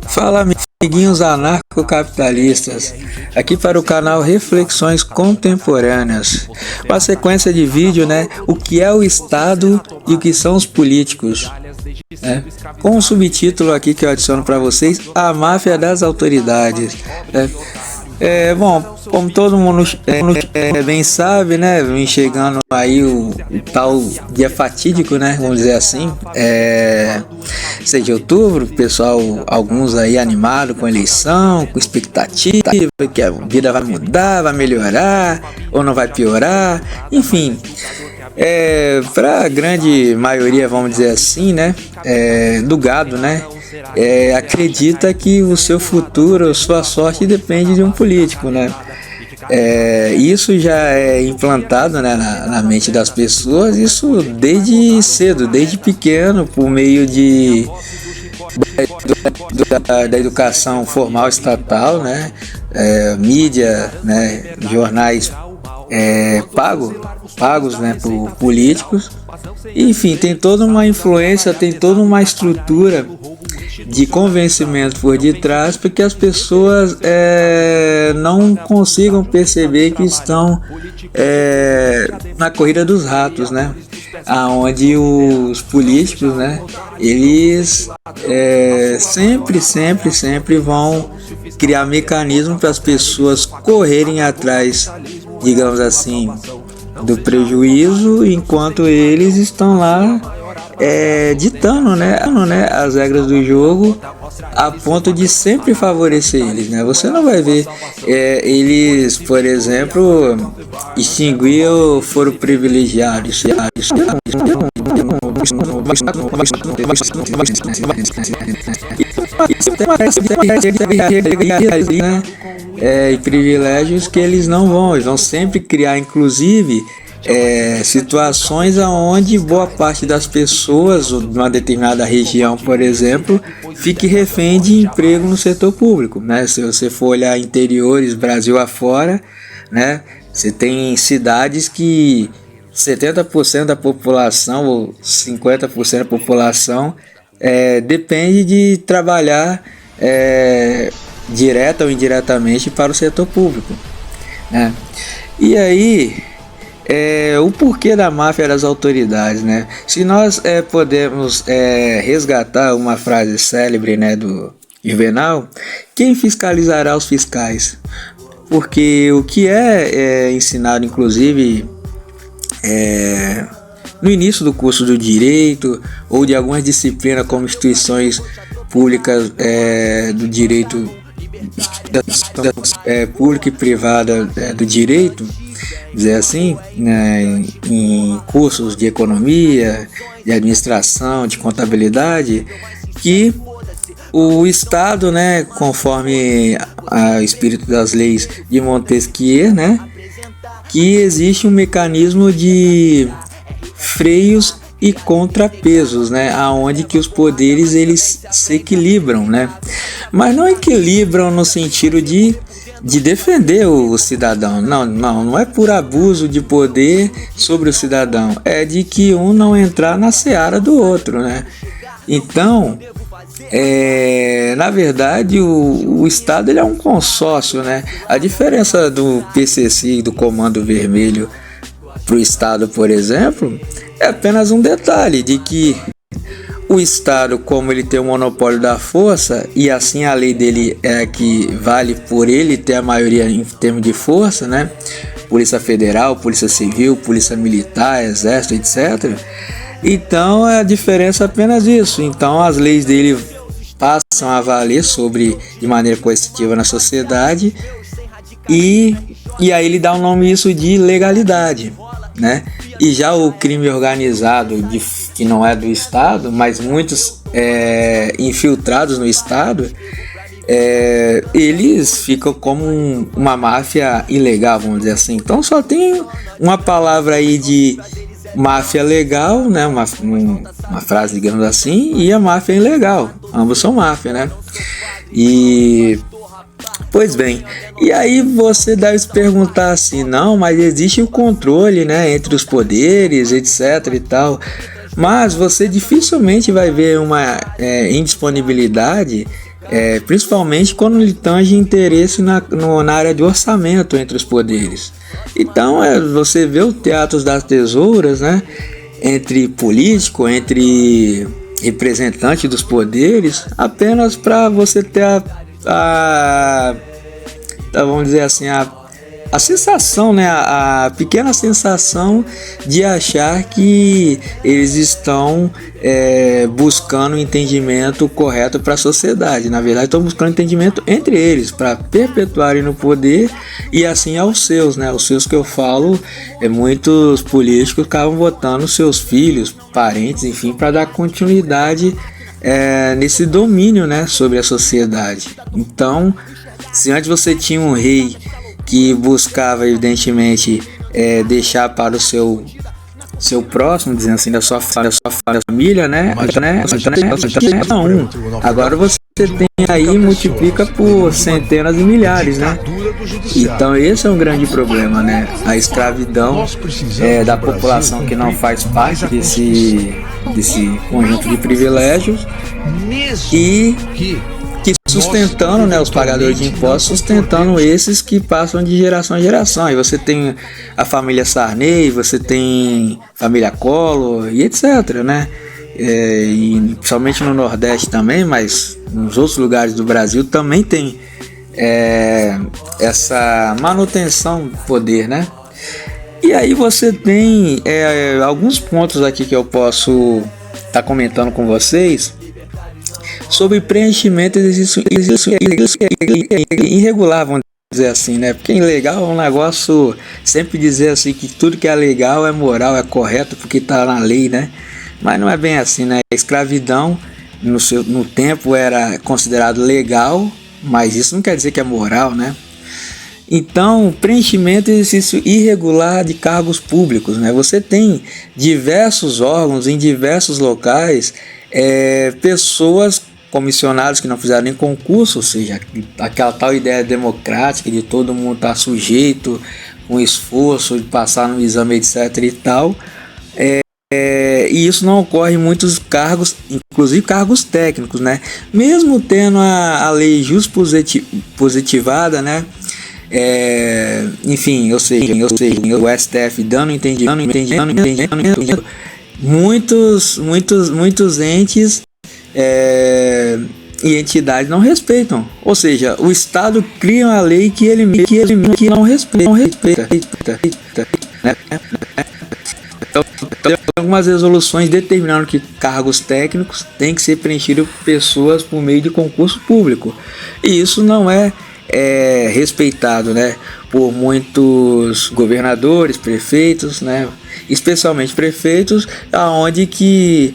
Fala, amiguinhos anarcocapitalistas, aqui para o canal Reflexões Contemporâneas, uma sequência de vídeo, o que é o Estado e o que são os políticos, com um subtítulo aqui que eu adiciono para vocês, a máfia das autoridades. Bom, como todo mundo bem sabe, vem chegando aí o tal dia fatídico, vamos dizer assim, 6 de outubro, pessoal, alguns aí animados com a eleição, com expectativa que a vida vai mudar, vai melhorar ou não vai piorar, enfim. Para a grande maioria, vamos dizer assim, do gado, acredita que o seu futuro, sua sorte depende de um político, isso já é implantado, na mente das pessoas, isso desde cedo, desde pequeno, por meio da educação formal estatal, mídia, jornais pagos por políticos. Enfim, tem toda uma influência, tem toda uma estrutura de convencimento por detrás para que as pessoas não consigam perceber que estão na corrida dos ratos, aonde os políticos, eles sempre vão criar mecanismos para as pessoas correrem atrás, digamos assim, do prejuízo, enquanto eles estão lá ditando as regras do jogo a ponto de sempre favorecer eles. Você não vai ver eles, por exemplo, extinguir o foro privilegiado. E privilégios que eles não vão, eles vão sempre criar, inclusive situações onde boa parte das pessoas de uma determinada região, por exemplo, fique refém de emprego no setor público, Se você for olhar interiores, Brasil afora, você tem cidades que 70% da população ou 50% da população depende de trabalhar direta ou indiretamente para o setor público, E aí o porquê da máfia das autoridades, Se nós podemos resgatar uma frase célebre, do Juvenal, quem fiscalizará os fiscais? Porque o que é ensinado, inclusive, no início do curso do direito ou de algumas disciplinas como instituições públicas do direito, pública e privada do direito, dizer assim, em cursos de economia, de administração, de contabilidade, que o Estado, conforme o espírito das leis de Montesquieu, que existe um mecanismo de freios e contrapesos, aonde que os poderes eles se equilibram, mas não equilibram no sentido de defender o cidadão, não é por abuso de poder sobre o cidadão, é de que um não entrar na seara do outro, Então, na verdade, o Estado ele é um consórcio, A diferença do PCC e do Comando Vermelho para o Estado, por exemplo, é apenas um detalhe de que o Estado, como ele tem o monopólio da força, e assim a lei dele é que vale por ele ter a maioria em termos de força, Polícia Federal, Polícia Civil, Polícia Militar, Exército, etc. Então a diferença é apenas isso. Então as leis dele passam a valer de maneira coercitiva na sociedade e aí ele dá o nome isso de legalidade, E já o crime organizado, que não é do Estado, mas muitos infiltrados no Estado, eles ficam como uma máfia ilegal, vamos dizer assim. Então só tem uma palavra aí de máfia legal, uma frase, digamos assim, e a máfia ilegal. Ambos são máfia, E pois bem, e aí você deve se perguntar assim, não, mas existe o controle, entre os poderes, etc e tal. Mas você dificilmente vai ver uma indisponibilidade, principalmente quando lhe tange interesse na área de orçamento entre os poderes. Então você vê o teatro das tesouras, né, entre político, entre representante dos poderes, apenas para você ter vamos dizer assim, a sensação, né, a pequena sensação de achar que eles estão buscando o entendimento correto para a sociedade. Na verdade, estão buscando entendimento entre eles para perpetuarem no poder e assim aos seus, né? Os seus que eu falo, muitos políticos acabam votando seus filhos, parentes, enfim, para dar continuidade nesse domínio, né, sobre a sociedade. Então, se antes você tinha um rei que buscava, evidentemente, deixar para o seu próximo, dizendo assim, da sua família, né? Agora você tem aí, multiplica por centenas e milhares, né? Então esse é um grande problema, né? A escravidão da população que não faz parte desse conjunto de privilégios e que sustentando, né, os pagadores de impostos, sustentando esses que passam de geração em geração. Aí você tem a família Sarney, você tem a família Collor e etc, né? E principalmente no Nordeste também, mas nos outros lugares do Brasil também tem essa manutenção do poder, né? E aí você tem alguns pontos aqui que eu posso estar comentando com vocês sobre preenchimento de exercício irregular, vamos dizer assim, né? Porque ilegal é um negócio, sempre dizer assim que tudo que é legal é moral, é correto porque está na lei, né? Mas não é bem assim, né? A escravidão no tempo era considerado legal, mas isso não quer dizer que é moral, né? Então, preenchimento de exercício irregular de cargos públicos, né? Você tem diversos órgãos em diversos locais, pessoas comissionados que não fizeram nem concurso, ou seja, aquela tal ideia democrática de todo mundo estar sujeito, com esforço de passar no exame, etc e tal, e isso não ocorre em muitos cargos, inclusive cargos técnicos, né? Mesmo tendo a lei positivada, né? Enfim, ou seja, o STF dando entendimento, muitos entes e entidades não respeitam. Ou seja, o Estado cria uma lei que ele não respeita, né? Então, algumas resoluções determinando que cargos técnicos têm que ser preenchidos por pessoas por meio de concurso público. E isso não é respeitado, né, por muitos governadores, prefeitos, né, especialmente prefeitos, aonde que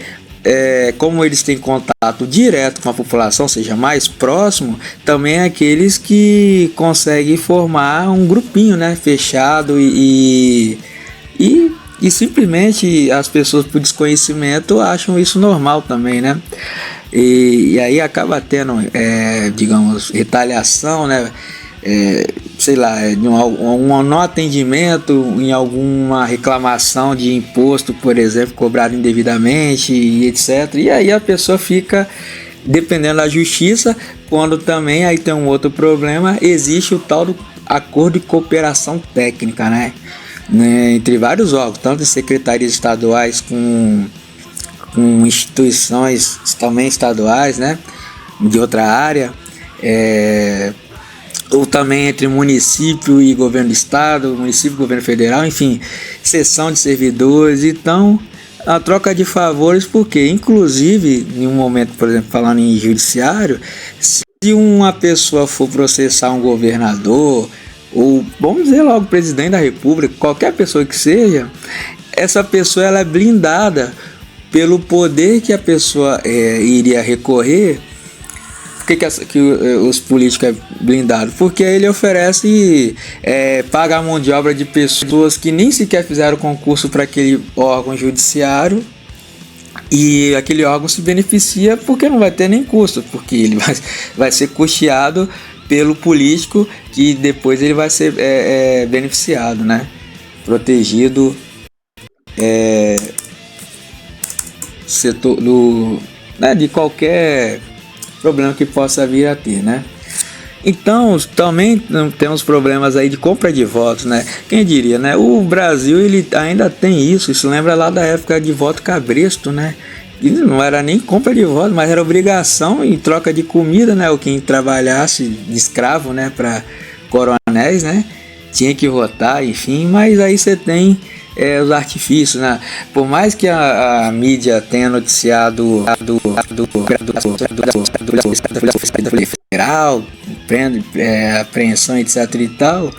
como eles têm contato direto com a população, seja mais próximo, também é aqueles que conseguem formar um grupinho, né, fechado e simplesmente as pessoas por desconhecimento acham isso normal também, né? E aí acaba tendo, digamos, retaliação, né? Sei lá, um não atendimento em alguma reclamação de imposto, por exemplo, cobrado indevidamente e etc. E aí a pessoa fica dependendo da justiça, quando também aí tem um outro problema, existe o tal do acordo de cooperação técnica, né? Entre vários órgãos, tanto em secretarias estaduais com instituições também estaduais, né, de outra área, ou também entre município e governo do estado, município e governo federal, enfim, cessão de servidores. Então, a troca de favores, porque inclusive em um momento, por exemplo, falando em judiciário, se uma pessoa for processar um governador, ou vamos dizer logo presidente da república, qualquer pessoa que seja, essa pessoa ela é blindada pelo poder que a pessoa iria recorrer. Por que os políticos é blindado? Porque ele oferece paga a mão de obra de pessoas que nem sequer fizeram concurso para aquele órgão judiciário, e aquele órgão se beneficia porque não vai ter nem custo, porque ele vai ser custeado pelo político, que depois ele vai ser beneficiado, né? Protegido setor né, de qualquer problema que possa vir a ter, né? Então, também temos problemas aí de compra de votos, né? Quem diria, né? O Brasil, ele ainda tem isso. Isso lembra lá da época de voto cabresto, né? E não era nem compra de voto, mas era obrigação em troca de comida, né? O quem trabalhasse de escravo, né? Para coronéis, né? Tinha que votar, enfim. Mas aí você tem os artifícios, né? Por mais que a mídia tenha noticiado federal, apreensão, etc e tal,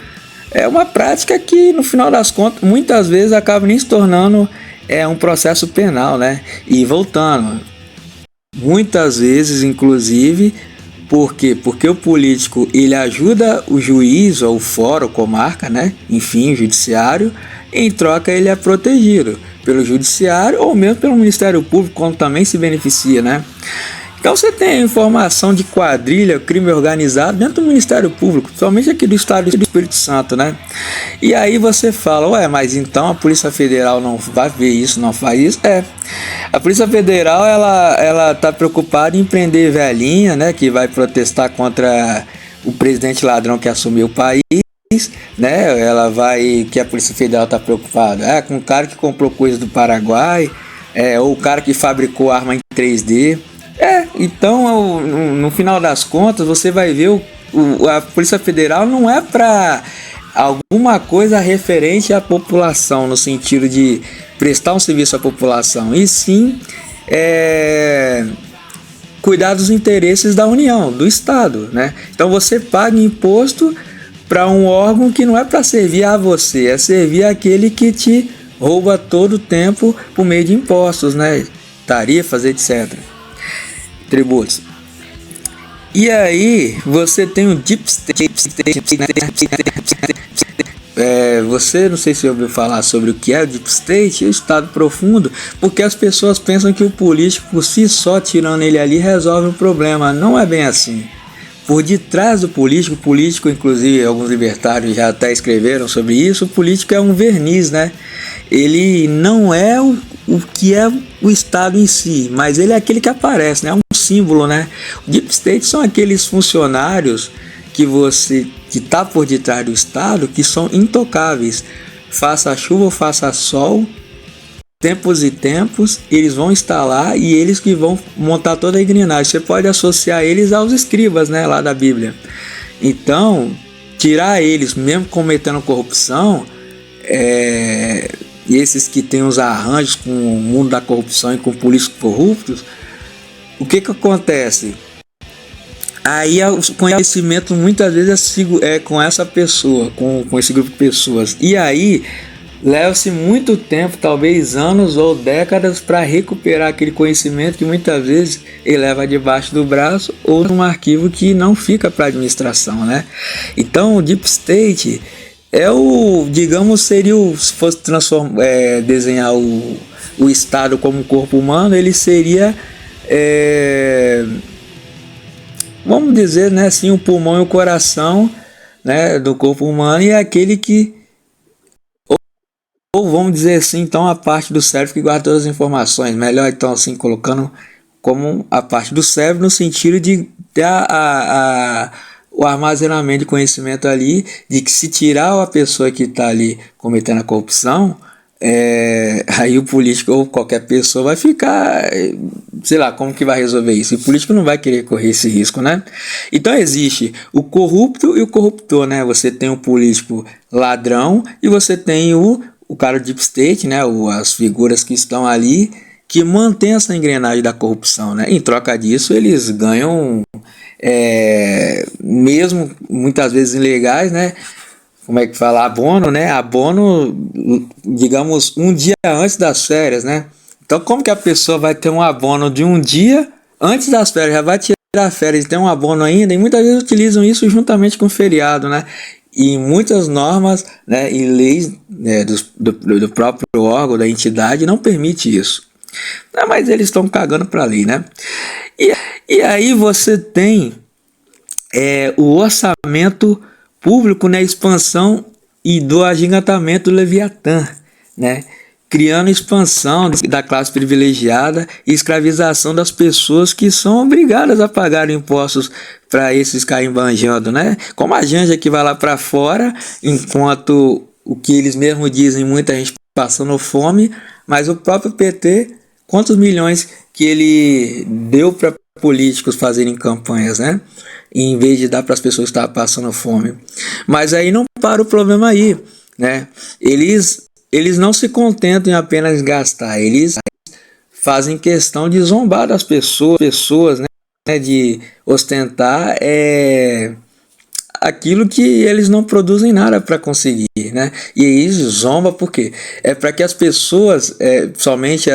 é uma prática que no final das contas muitas vezes acaba nem se tornando um processo penal, né? E voltando, muitas vezes inclusive, por quê? Porque o político ele ajuda o juiz ou o fórum, comarca, né? Enfim, o judiciário. Em troca, ele é protegido pelo judiciário ou mesmo pelo Ministério Público, quando também se beneficia, né? Então você tem a informação de quadrilha, crime organizado dentro do Ministério Público, principalmente aqui do estado do Espírito Santo, né? E aí você fala, ué, mas então a Polícia Federal não vai ver isso, não faz isso? A Polícia Federal, ela tá preocupada em prender velhinha, né? Que vai protestar contra o presidente ladrão que assumiu o país. Né? Que a Polícia Federal está preocupada com o cara que comprou coisa do Paraguai, ou o cara que fabricou arma em 3D. Então no final das contas você vai ver a Polícia Federal não é para alguma coisa referente à população, no sentido de prestar um serviço à população, e sim cuidar dos interesses da União, do Estado, né? Então você paga imposto para um órgão que não é para servir a você, é servir aquele que te rouba todo o tempo por meio de impostos, né? Tarifas, etc. Tributos. E aí você tem o Deep State. Você não sei se ouviu falar sobre o que é o Deep State, o Estado Profundo, porque as pessoas pensam que o político por si só, tirando ele ali, resolve o problema. Não é bem assim. Por detrás do político, inclusive alguns libertários já até escreveram sobre isso, o político é um verniz, né? Ele não é o que é o Estado em si, mas ele é aquele que aparece, né? É um símbolo, né? O Deep State são aqueles funcionários que está por detrás do Estado, que são intocáveis. Faça chuva ou faça sol, tempos e tempos, eles vão estar lá e eles que vão montar toda a engrenagem. Você pode associar eles aos escribas, né, lá da Bíblia. Então, tirar eles, mesmo cometendo corrupção, esses que têm os arranjos com o mundo da corrupção e com políticos corruptos, o que acontece? Aí o conhecimento muitas vezes é com essa pessoa, com esse grupo de pessoas. E aí leva-se muito tempo, talvez anos ou décadas, para recuperar aquele conhecimento que muitas vezes ele leva debaixo do braço ou num arquivo que não fica para a administração, né? Então o Deep State digamos, seria se fosse desenhar o Estado como um corpo humano, ele seria, vamos dizer, né, assim, o pulmão e o coração, né, do corpo humano, e é aquele que, ou vamos dizer assim, então, a parte do cérebro que guarda todas as informações. Melhor, então, assim, colocando como a parte do cérebro, no sentido de ter o armazenamento de conhecimento ali, de que se tirar a pessoa que está ali cometendo a corrupção, aí o político ou qualquer pessoa vai ficar, sei lá, como que vai resolver isso? E o político não vai querer correr esse risco, né? Então existe o corrupto e o corruptor, né? Você tem o político ladrão e você tem o cara do Deep State, né? As figuras que estão ali, que mantém essa engrenagem da corrupção, né? Em troca disso, eles ganham, mesmo muitas vezes ilegais, né? Como é que fala? Abono, né? Abono, digamos, um dia antes das férias, né? Então, como que a pessoa vai ter um abono de um dia antes das férias? Já vai tirar férias e tem um abono ainda, e muitas vezes utilizam isso juntamente com o feriado, né? E muitas normas, né, e leis, né, do próprio órgão, da entidade, não permite isso. Mas eles estão cagando para a lei, né? E aí você tem o orçamento público, né, expansão e do agigantamento do Leviatã, né? criando expansão da classe privilegiada e escravização das pessoas que são obrigadas a pagar impostos para esses carimbanjando, né? Como a Janja que vai lá para fora, enquanto o que eles mesmos dizem, muita gente passando fome, mas o próprio PT, quantos milhões que ele deu para políticos fazerem campanhas, né? Em vez de dar para as pessoas que estavam passando fome. Mas aí não para o problema aí, né? Eles não se contentam em apenas gastar, eles fazem questão de zombar das pessoas, né? De ostentar aquilo que eles não produzem nada para conseguir, né? E aí zomba por quê? É para que as pessoas, somente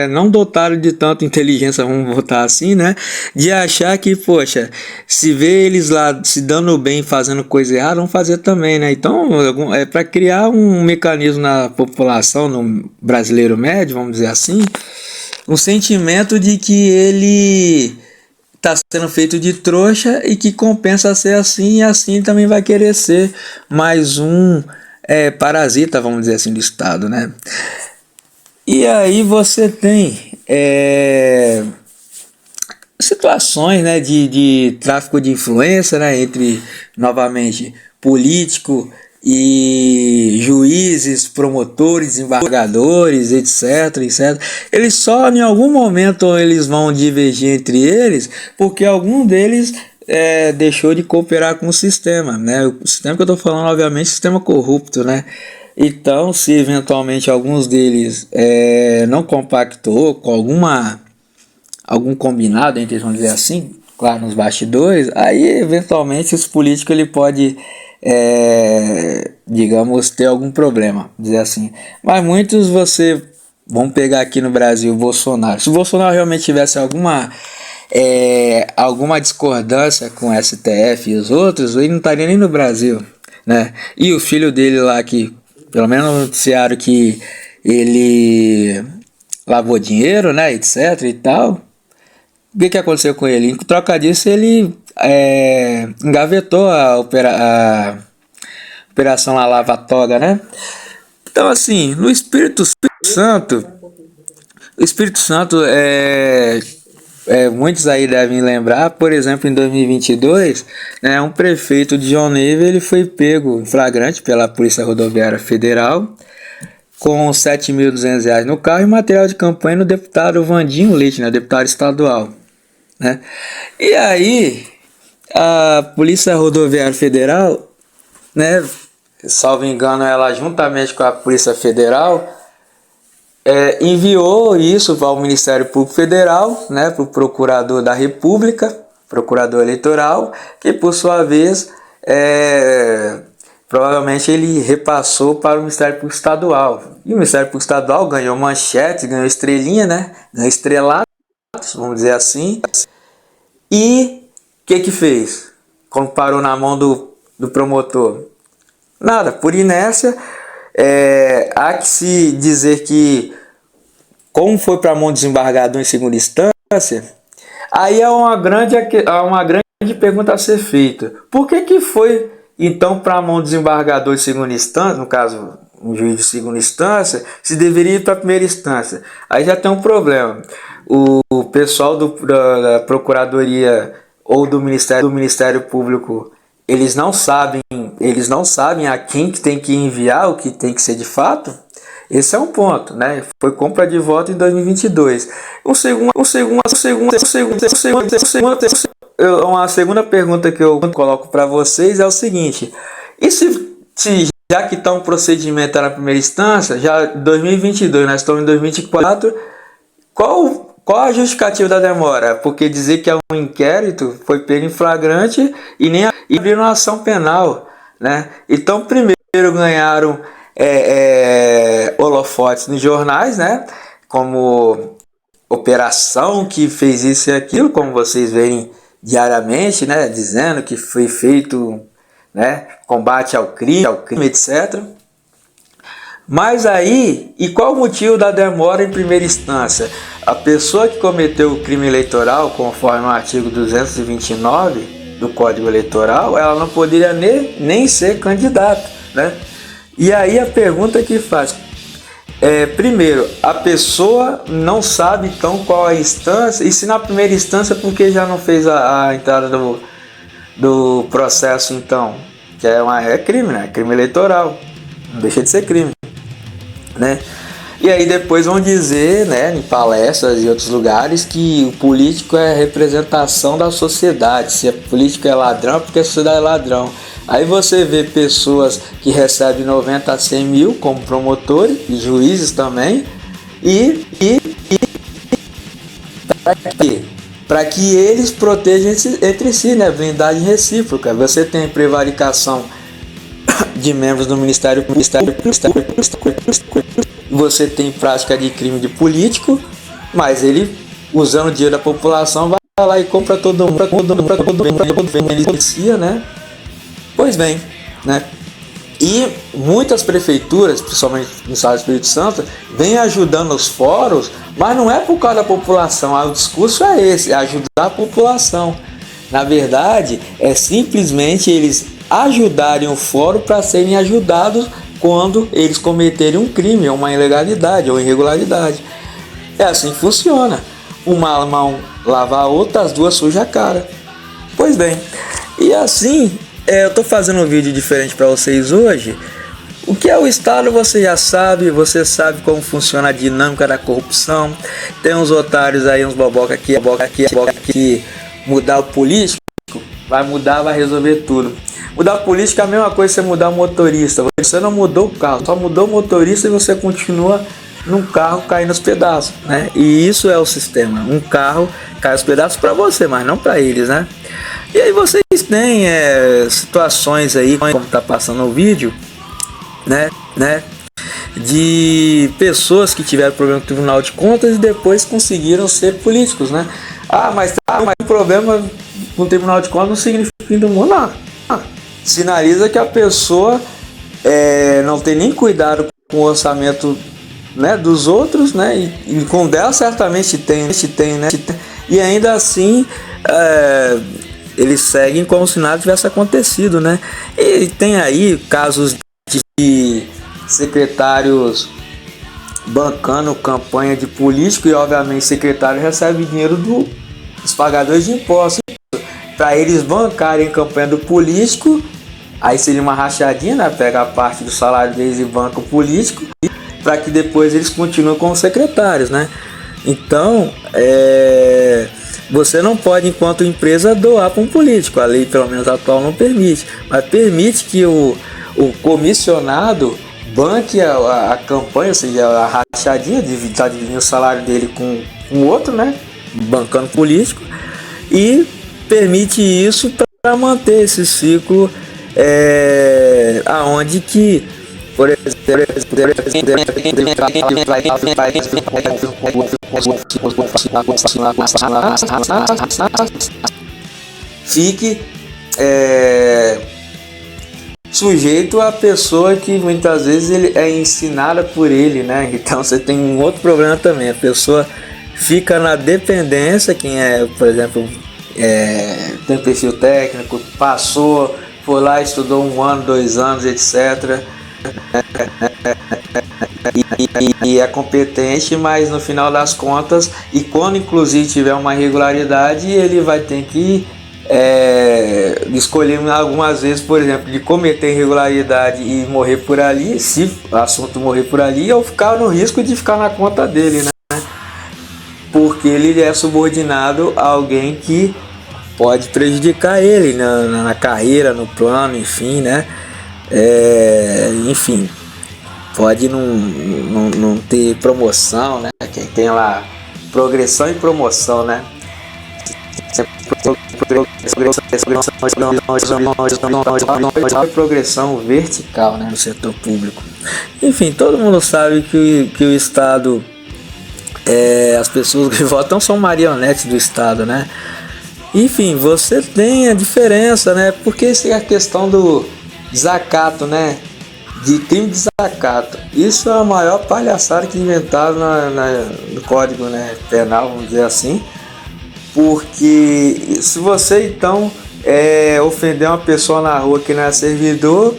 não dotaram de tanta inteligência, vamos botar assim, né? De achar que, poxa, se vê eles lá se dando bem, fazendo coisa errada, vão fazer também, né? Então, é para criar um mecanismo na população, no brasileiro médio, vamos dizer assim, um sentimento de que ele está sendo feito de trouxa e que compensa ser assim, e assim também vai querer ser mais um parasita, vamos dizer assim, do Estado, né? E aí você tem situações, né, de tráfico de influência, né, entre, novamente, político e juízes, promotores, desembargadores, etc. Eles só em algum momento eles vão divergir entre eles porque algum deles deixou de cooperar com o sistema, né? O sistema que eu estou falando, obviamente, é o sistema corrupto, né? Então, se eventualmente alguns deles não compactou com algum combinado, entre eles, vamos dizer assim, claro, nos bastidores, aí eventualmente esse político ele pode, digamos, ter algum problema, dizer assim. Mas muitos vamos pegar aqui no Brasil Bolsonaro. Se o Bolsonaro realmente tivesse alguma discordância com o STF e os outros, ele não estaria nem no Brasil, né? E o filho dele lá que, pelo menos no noticiário, que ele lavou dinheiro, né, etc e tal. O que aconteceu com ele? Em troca disso, ele engavetou a operação lá, Lava Toga, né? Então, assim, no Espírito Santo, o Espírito Santo muitos aí devem lembrar, por exemplo, em 2022, né, um prefeito de João Neiva, ele foi pego em flagrante pela Polícia Rodoviária Federal com R$7.200 no carro e material de campanha no deputado Vandinho Leite, né, deputado estadual, né? E aí a Polícia Rodoviária Federal, né, salvo engano, ela juntamente com a Polícia Federal enviou isso para o Ministério Público Federal, né, para o Procurador da República, Procurador Eleitoral, que por sua vez provavelmente ele repassou para o Ministério Público Estadual. E o Ministério Público Estadual ganhou manchete, ganhou estrelinha, né, ganhou estrelados, vamos dizer assim. E o que fez? Quando parou na mão do promotor? Nada, por inércia. Há que se dizer que, como foi para a mão do desembargador em segunda instância, aí é uma grande pergunta a ser feita. Por que foi então para a mão do desembargador de segunda instância, no caso um juiz de segunda instância, se deveria ir para a primeira instância? Aí já tem um problema. O pessoal da Procuradoria ou do Ministério Público, eles não sabem a quem que tem que enviar o que tem que ser de fato. Esse é um ponto, né? Foi compra de voto em 2022. Uma segunda pergunta que eu coloco para vocês é o seguinte: e se já que está um procedimento na primeira instância, já 2022, nós estamos em 2024, qual a justificativa da demora? Porque dizer que é um inquérito, foi pego em flagrante e nem abriram uma ação penal, né? Então, primeiro ganharam holofotes nos jornais, né? Como operação que fez isso e aquilo, como vocês veem diariamente, né? Dizendo que foi feito, né, combate ao crime, etc. Mas aí, e qual o motivo da demora em primeira instância? A pessoa que cometeu o crime eleitoral, conforme o artigo 229 do Código Eleitoral, ela não poderia nem ser candidata. né? E aí a pergunta que faz primeiro, a pessoa não sabe então qual é a instância, e se na primeira instância porque já não fez a entrada do processo então, que é crime, né? Crime eleitoral, não deixa de ser crime, né? E aí depois vão dizer, né, em palestras e outros lugares, que o político é a representação da sociedade, se o político é ladrão é porque a sociedade é ladrão. Aí você vê pessoas que recebem 90 a 100 mil como promotores e juízes também. Para que eles protejam entre si, né? Blindagem recíproca. Você tem prevaricação de membros do Ministério Público. Você tem prática de crime de político, mas ele, usando o dinheiro da população, vai lá e compra todo mundo, né? Pois bem, né? E muitas prefeituras, principalmente no estado do Espírito Santo, vêm ajudando os fóruns, mas não é por causa da população. O discurso é esse, é ajudar a população. Na verdade, é simplesmente eles ajudarem o fórum para serem ajudados quando eles cometerem um crime, ou uma ilegalidade, ou irregularidade. É assim que funciona. Uma mão lava a outra, as duas sujam a cara. Pois bem, e assim... eu tô fazendo um vídeo diferente para vocês hoje. O que é o Estado você já sabe, você sabe como funciona a dinâmica da corrupção. Tem uns otários aí, uns boboca aqui, que mudar o político, vai mudar, vai resolver tudo. Mudar o político é a mesma coisa que você mudar o motorista. Você não mudou o carro, só mudou o motorista e você continua num carro caindo aos pedaços, né? E isso é o sistema, um carro cai aos pedaços para você, mas não para eles, né? E aí vocês têm situações aí, como tá passando no vídeo, né, de pessoas que tiveram problema com o Tribunal de Contas e depois conseguiram ser políticos, né? Mas o problema com o Tribunal de Contas não significa fim do mundo, não. Sinaliza que a pessoa não tem nem cuidado com o orçamento, né, dos outros, né? E com o dela certamente tem, né? E ainda assim eles seguem como se nada tivesse acontecido, né? E tem aí casos de secretários bancando campanha de político e obviamente secretário recebe dinheiro dos pagadores de impostos para eles bancarem campanha do político. Aí seria uma rachadinha, né? Pega a parte do salário deles e banca o político para que depois eles continuem como secretários, né? Então, você não pode, enquanto empresa, doar para um político. A lei, pelo menos atual, não permite. Mas permite que o comissionado banque a campanha, ou seja, a rachadinha, está dividindo o salário dele com o outro, né? Bancando político. E permite isso para manter esse ciclo aonde que, por exemplo, fique sujeito à pessoa que muitas vezes ele é ensinada por ele, né? Então você tem um outro problema também, a pessoa fica na dependência, quem por exemplo, tem perfil técnico, foi lá, estudou 1 ano, 2 anos, etc. E é competente, mas no final das contas, e quando inclusive tiver uma irregularidade, ele vai ter que escolher algumas vezes, por exemplo, de cometer irregularidade e morrer por ali, se o assunto morrer por ali, ou ficar no risco de ficar na conta dele, né? Porque ele é subordinado a alguém que pode prejudicar ele na carreira, no plano, enfim, né? Enfim, pode não ter promoção, né? Quem tem lá progressão e promoção, né? Progressão vertical, né, no setor público. Enfim, todo mundo sabe que o Estado, as pessoas que votam são marionetes do Estado, né? Enfim, você tem a diferença, né? Porque essa é a questão do desacato, né? De crime de desacato. Isso é a maior palhaçada que inventaram no Código, né, Penal, vamos dizer assim. Porque se você então ofender uma pessoa na rua que não é servidor,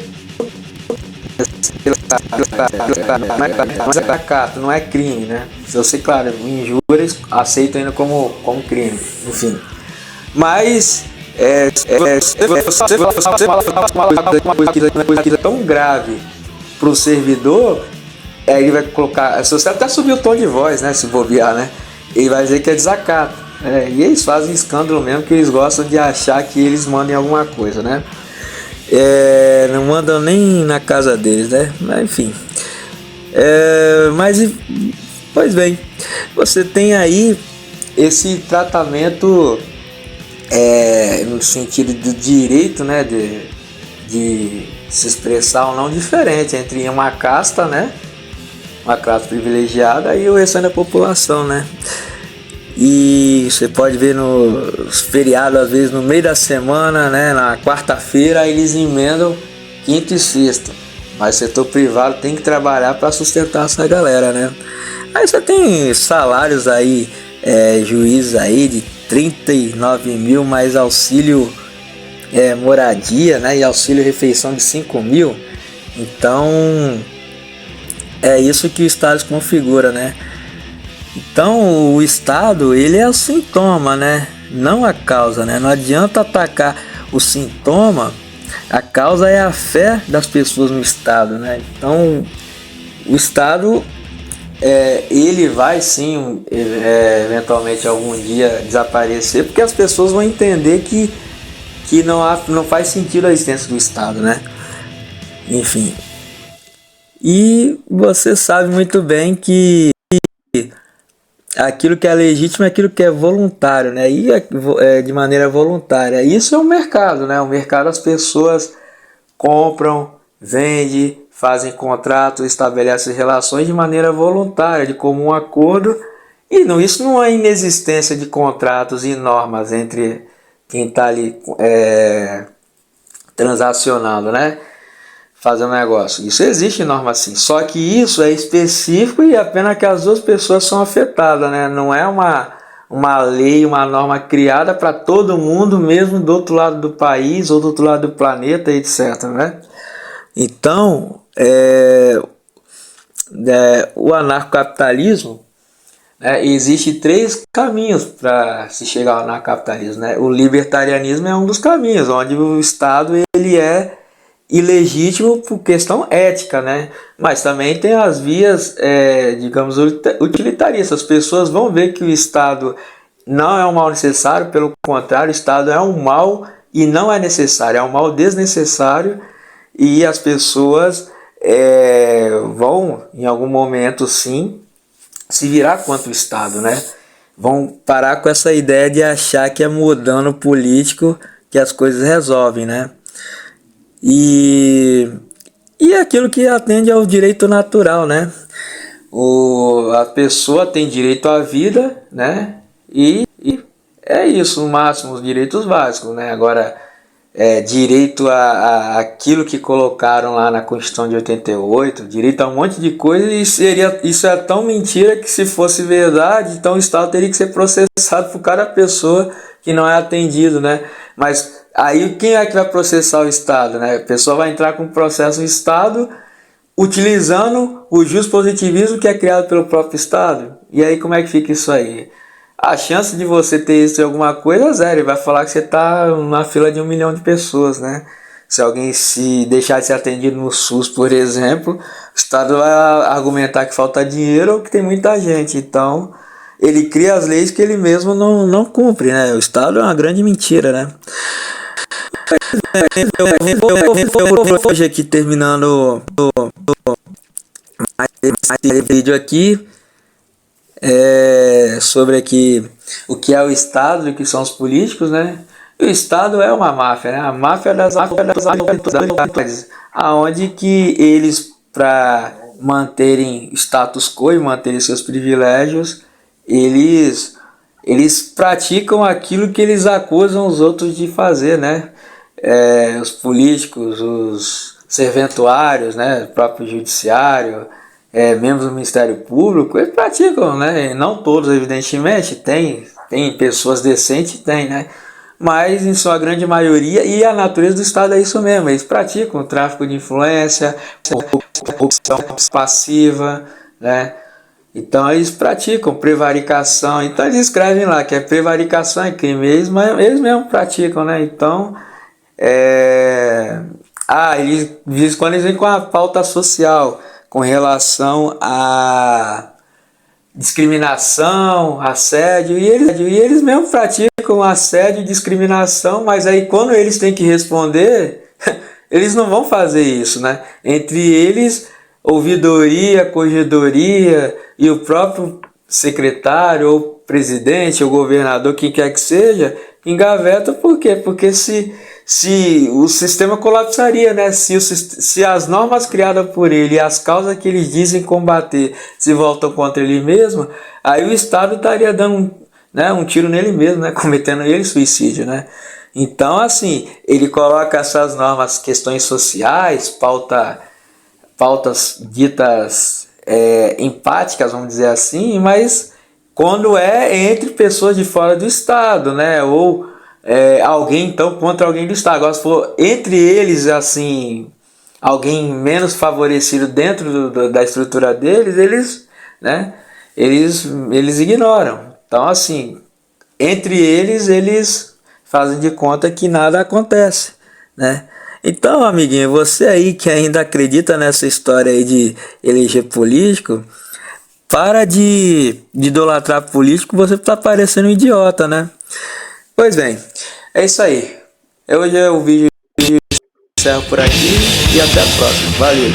Mas é zacato, não é crime, né? Se você, claro, injúrias, aceito ainda como crime, enfim. Mas você uma coisa tão grave para o servidor, ele vai colocar. Se você até subir o tom de voz, né? Se bobear, né? Ele vai dizer que é desacato. E eles fazem escândalo mesmo, que eles gostam de achar que eles mandem alguma coisa, né? Não mandam nem na casa deles, né? Mas enfim. Pois bem, você tem aí esse tratamento no sentido do direito, né? De se expressar ou não diferente entre uma casta, né? Uma classe privilegiada e o restante da população, né? E você pode ver nos feriados, às vezes no meio da semana, né? Na quarta-feira eles emendam quinta e sexta. Mas o setor privado tem que trabalhar para sustentar essa galera, né? Aí você tem salários aí, juízes aí de 39 mil, mais auxílio moradia, né? E auxílio refeição de 5 mil. Então é isso que o Estado configura, né? Então o Estado, ele é o sintoma, né? Não a causa, né? Não adianta atacar o sintoma, a causa é a fé das pessoas no Estado, né? Então o Estado, ele vai sim, eventualmente algum dia desaparecer, porque as pessoas vão entender que não faz sentido a existência do Estado, né? Enfim. E você sabe muito bem que aquilo que é legítimo é aquilo que é voluntário, né? E de maneira voluntária. Isso é um mercado, né? O mercado, as pessoas compram, vendem, fazem contratos, estabelecem relações de maneira voluntária, de comum acordo. E isso não é inexistência de contratos e normas entre quem está ali transacionando, né? Fazendo negócio. Isso existe norma assim. Só que isso é específico e apenas que as duas pessoas são afetadas, né? Não é uma lei, uma norma criada para todo mundo, mesmo do outro lado do país ou do outro lado do planeta, etc, né? Então, o anarcocapitalismo, existe 3 caminhos para se chegar ao anarcocapitalismo, né? O libertarianismo é um dos caminhos, onde o Estado ele é ilegítimo por questão ética, né? Mas também tem as vias, digamos, utilitaristas. As pessoas vão ver que o Estado não é um mal necessário, pelo contrário, o Estado é um mal e não é necessário, é um mal desnecessário, e as pessoas vão, em algum momento, sim, se virar contra o Estado, né? Vão parar com essa ideia de achar que é mudando o político que as coisas resolvem, né? E aquilo que atende ao direito natural, né? A pessoa tem direito à vida, né? E é isso, no máximo, os direitos básicos, né? Agora, direito a aquilo que colocaram lá na Constituição de 88, direito a um monte de coisa, e isso é tão mentira que, se fosse verdade, então o Estado teria que ser processado por cada pessoa que não é atendido, né? Mas aí quem é que vai processar o Estado, né? A pessoa vai entrar com processo no Estado utilizando o positivismo que é criado pelo próprio Estado. E aí como é que fica isso aí? A chance de você ter isso em alguma coisa é zero. Ele vai falar que você está na fila de 1 milhão de pessoas, né? Se alguém se deixar de ser atendido no SUS, por exemplo, o Estado vai argumentar que falta dinheiro ou que tem muita gente. Então ele cria as leis que ele mesmo não cumpre, né? O Estado é uma grande mentira, né? Hoje aqui terminando mais vídeo aqui sobre aqui o que é o Estado e o que são os políticos, né? E o Estado é uma máfia, né? A máfia das autoridades, aonde que eles, para manterem status quo e manterem seus privilégios, eles praticam aquilo que eles acusam os outros de fazer, né? Os políticos, os serventuários, né? O próprio judiciário, membros do Ministério Público, eles praticam, né? Não todos, evidentemente, tem pessoas decentes, tem, né? mas em sua grande maioria, e a natureza do Estado é isso mesmo, eles praticam tráfico de influência, corrupção passiva, né? Então eles praticam prevaricação, então eles escrevem lá que é prevaricação é crime, eles mesmos praticam, né? Então, eles quando eles vêm com a pauta social, com relação a discriminação, assédio, e eles mesmos praticam assédio e discriminação, mas aí quando eles têm que responder, eles não vão fazer isso, né? Entre eles, ouvidoria, corregedoria e o próprio secretário, ou presidente, ou governador, quem quer que seja, engaveta. Por quê? Porque se o sistema colapsaria, né? Se as normas criadas por ele e as causas que eles dizem combater se voltam contra ele mesmo, aí o Estado estaria dando um tiro nele mesmo, né? Cometendo ele suicídio, né? Então, assim, ele coloca essas normas, questões sociais, pautas ditas empáticas, vamos dizer assim, mas quando é entre pessoas de fora do Estado, né? Ou alguém então contra alguém do Estado. Agora, se for entre eles, assim, alguém menos favorecido dentro da estrutura deles, né? Eles ignoram. Então, assim, entre eles fazem de conta que nada acontece, né? Então, amiguinho, você aí que ainda acredita nessa história aí de eleger político, para de idolatrar político, você tá parecendo um idiota, né? Pois bem, é isso aí. Hoje o vídeo encerro por aqui e até a próxima. Valeu!